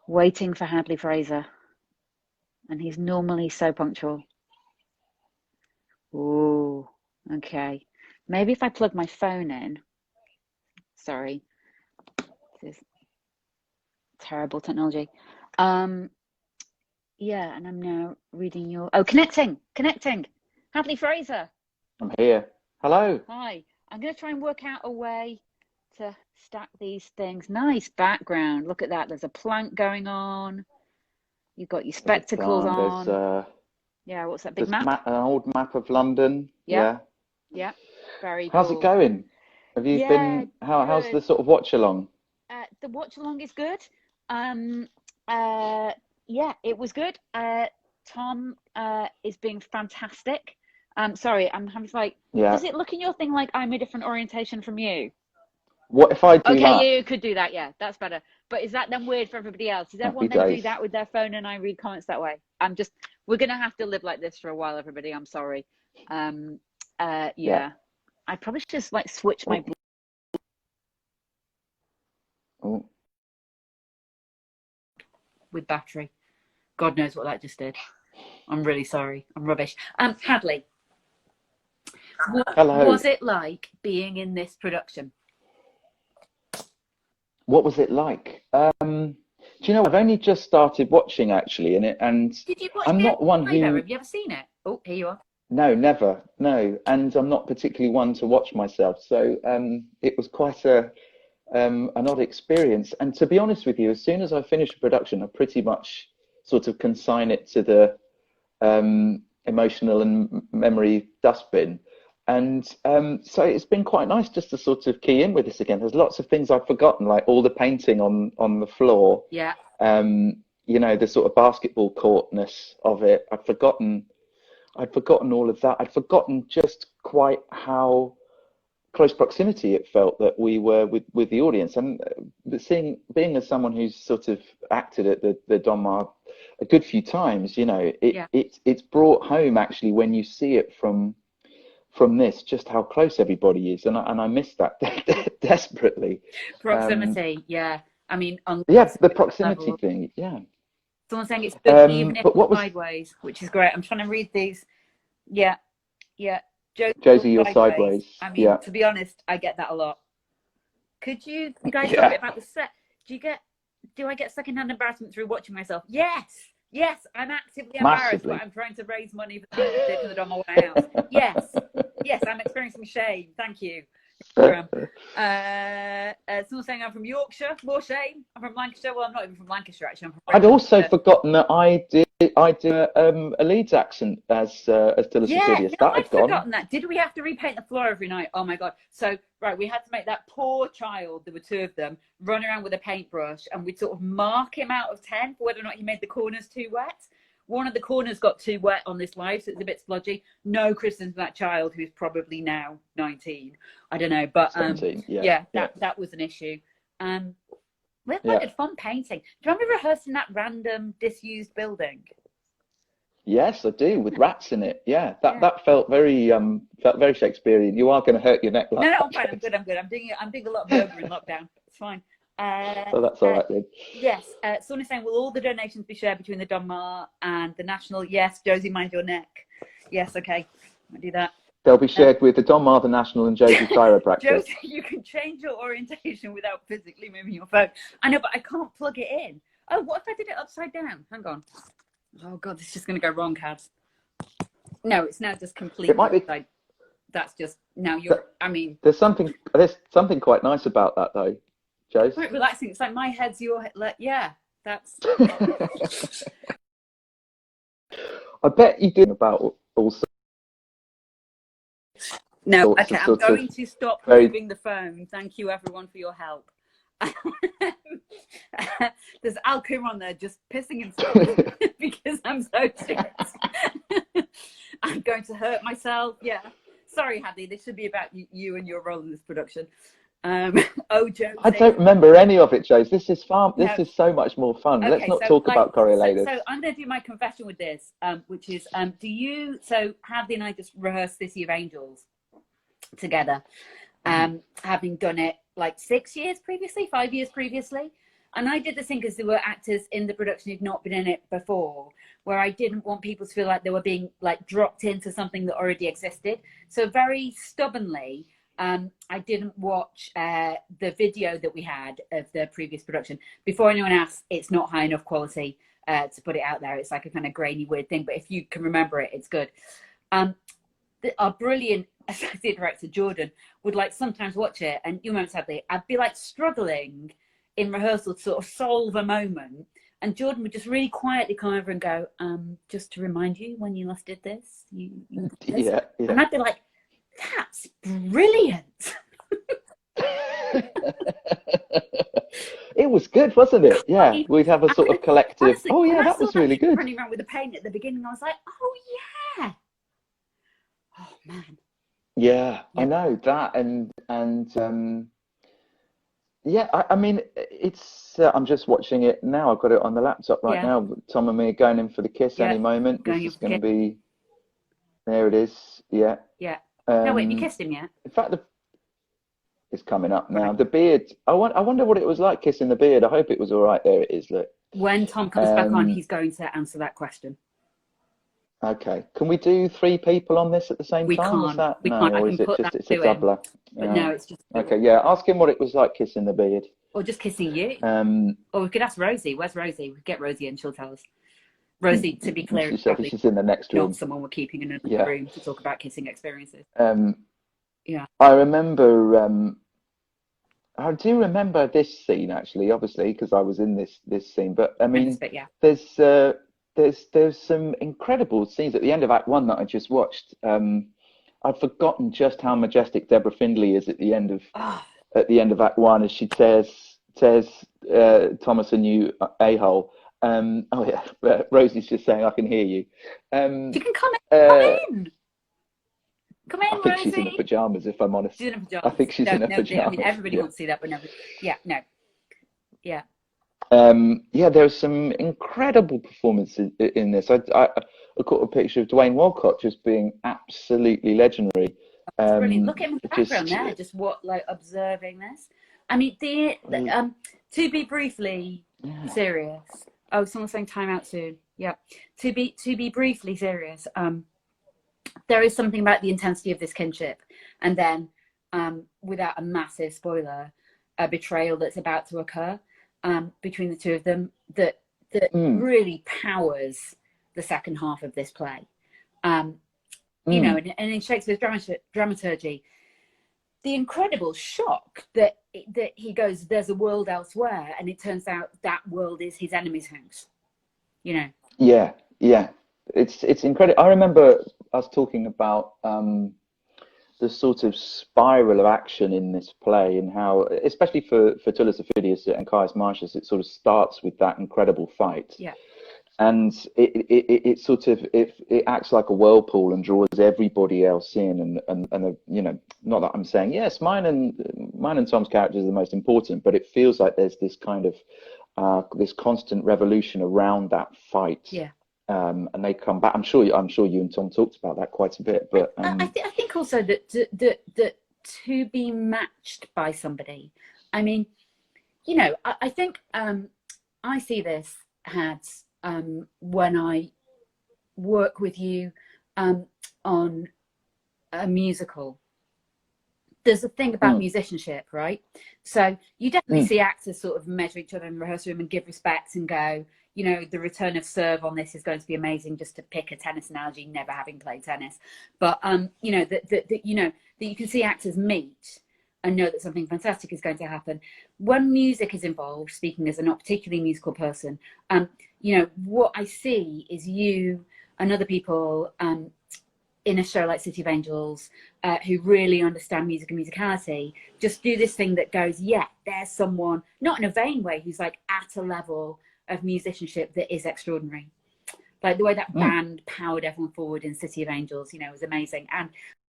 Waiting for Hadley Fraser. And he's normally so punctual. Ooh, okay. Maybe if I plug my phone in. Sorry. This is terrible technology. Yeah, and I'm now reading your... Oh, connecting. Hadley Fraser. I'm here. Hello. Hi. I'm going to try and work out a way to stack these things. Nice background. Look at that. There's a plank going on. You've got your spectacles on. Yeah, what's that big map? An old map of London. Yeah. Very How's cool. it going? Have you been? How's the sort of watch along? The watch along is good. Yeah, it was good. Tom is being fantastic. Sorry, I'm having like. Yeah. Does it look in your thing like I'm a different orientation from you? What if I do that? Okay, you could do that. Yeah, that's better. But is that then weird for everybody else? Does everyone then do that with their phone and I read comments that way? We're gonna have to live like this for a while, everybody. I'm sorry. Yeah. I probably should just like switch my. Oh. With battery. God knows what that just did. I'm really sorry. I'm rubbish. Hadley, Hello. What was it like being in this production? What was it like? Do you know, I've only just started watching actually, and Did you watch I'm the not one who. Have you ever seen it? Oh, here you are. No, never. No, and I'm not particularly one to watch myself, so it was quite an odd experience. And to be honest with you, as soon as I finish a production, I pretty much sort of consign it to the emotional and memory dustbin. And so it's been quite nice just to sort of key in with this again. There's lots of things I've forgotten, like all the painting on the floor. Yeah. You know, the sort of basketball courtness of it. I'd forgotten all of that. I'd forgotten just quite how close proximity it felt that we were with the audience. And being as someone who's sort of acted at the Donmar a good few times, you know, it's brought home actually when you see it from this, just how close everybody is, and I miss that desperately. Proximity, yeah. I mean, on the proximity level. Thing, yeah. Someone's saying it's good, even if it's sideways, which is great. I'm trying to read these. Yeah. Josie, you're sideways. I mean, to be honest, I get that a lot. Could you guys talk a bit about the set? Do I get secondhand embarrassment through watching myself? Yes, I'm actively embarrassed, but I'm trying to raise money for the Donmar House. Yes, I'm experiencing shame. Thank you. Someone's saying I'm from Yorkshire. More shame. I'm from Lancashire. Well, I'm not even from Lancashire actually. I'd also forgotten that I did a Leeds accent as Dilla Cecidius. I'd forgotten that. Did we have to repaint the floor every night? Oh my god. So we had to make that poor child, there were two of them, run around with a paintbrush, and we'd sort of mark him out of 10 for whether or not he made the corners too wet. One of the corners got too wet on this live, so it's a bit splodgy. No criticism for that child, who's probably now 19. I don't know, but 17, that was an issue. We had fun painting. Do you remember rehearsing that random disused building? Yes, I do, with rats in it. Yeah, that felt very Shakespearean. You are going to hurt your neck. No, I'm fine. I'm good. I'm doing a lot of yoga in lockdown. It's fine. So that's all right then. Yes. Someone is saying, will all the donations be shared between the Donmar and the National? Yes. Josie, mind your neck. Yes. Okay. I'll do that. They'll be shared with the Donmar, the National, and Josie chiropractor. Josie, you can change your orientation without physically moving your phone. I know, but I can't plug it in. Oh, what if I did it upside down? Hang on. Oh God, this is just going to go wrong, Cads. No, it's now just completely. It might be. That's just now you're. I mean, there's something quite nice about that though, Joe. Quite relaxing. It's like my head's your head. Yeah, that's. I bet you did about also. No, okay, I'm going to stop moving the phone. Thank you, everyone, for your help. There's Al Kumar on there just pissing himself because I'm so serious. I'm going to hurt myself. Yeah. Sorry, Hadley. This should be about you and your role in this production. Joe. I don't remember any of it, Joe. This is fun. This is so much more fun. Okay, let's not talk about Coriolanus. So I'm going to do my confession with this, which is, so Hadley and I just rehearsed this Year of Angels together, having done it like 5 years previously. And I did the thing because there were actors in the production who'd not been in it before, where I didn't want people to feel like they were being like dropped into something that already existed. So very stubbornly, I didn't watch the video that we had of the previous production. Before anyone asks, it's not high enough quality to put it out there. It's like a kind of grainy, weird thing. But if you can remember it, it's good. Our brilliant associate director, Jordan, would like sometimes watch it. And you remember, sadly, I'd be like struggling in rehearsal to sort of solve a moment. And Jordan would just really quietly come over and go, just to remind you, when you last did this, you did this. Yeah. And I'd be like, that's brilliant. It was good, wasn't it? Yeah, we'd have a sort of collective. Honestly, oh yeah, that was really good. Running around with the paint at the beginning, I was like, oh yeah. Oh man. Yeah, I know that, and yeah, I mean, it's. I'm just watching it now. I've got it on the laptop right now. Tom and me are going in for the kiss any moment. This is going to be. There it is. Yeah. Yeah. No, wait, you kissed him yet? In fact, it's coming up now. Right. The beard. I wonder what it was like kissing the beard. I hope it was all right. There it is. Look. When Tom comes back on, he's going to answer that question. Okay. Can we do 3 people on this at the same time? We can't. Or is it just it's a doubler? But no, it's just. Okay. Yeah. Ask him what it was like kissing the beard. Or just kissing you. Or we could ask Rosie. Where's Rosie? We could get Rosie and she'll tell us. Rosie, to be clear, she's in the next room. Not someone we're keeping in another room to talk about kissing experiences. Yeah. I remember. I do remember this scene actually, obviously, because I was in this scene. But I mean, there's some incredible scenes at the end of Act 1 that I just watched. I'd forgotten just how majestic Deborah Findlay is at the end of Act 1, as she says Thomas, and you a-hole. Oh yeah, Rosie's just saying I can hear you. You can come in. Come in, I think Rosie. She's in her pajamas, if I'm honest. She's in her pajamas. I think she's in her pajamas. I mean, everybody wants to see that, but no. Yeah, no. Yeah. Yeah, there's some incredible performances in this. I caught a picture of Dwayne Walcott just being absolutely legendary. Brilliant. Look at him in the background there, just observing this. I mean, to be briefly serious. Oh, someone's saying time out soon. Yeah. To be briefly serious. There is something about the intensity of this kinship, and then without a massive spoiler, a betrayal that's about to occur between the two of them that really powers the second half of this play. You know, and in Shakespeare's dramaturgy, the incredible shock that he goes, there's a world elsewhere, and it turns out that world is his enemy's house. You know. Yeah. It's incredible. I remember us talking about the sort of spiral of action in this play, and how, especially for Tullus Ophidius and Caius Marcius, it sort of starts with that incredible fight. Yeah. And it sort of it acts like a whirlpool and draws everybody else in, and you know, not that I'm saying yes, mine and Tom's characters are the most important, but it feels like there's this kind of this constant revolution around that fight. Yeah. And they come back. I'm sure you and Tom talked about that quite a bit. But I think also that to be matched by somebody. I mean, you know, I think I see this as when I work with you on a musical. There's a thing about musicianship, right? So you definitely see actors sort of measure each other in the rehearsal room and give respect and go, you know, the return of serve on this is going to be amazing, just to pick a tennis analogy, never having played tennis. But, you know, that you can see actors meet and know that something fantastic is going to happen. When music is involved, speaking as a not particularly musical person, you know, what I see is you and other people in a show like City of Angels, who really understand music and musicality, just do this thing that goes, yeah, there's someone, not in a vain way, who's like at a level of musicianship that is extraordinary. Like the way that band powered everyone forward in City of Angels, you know, was amazing. And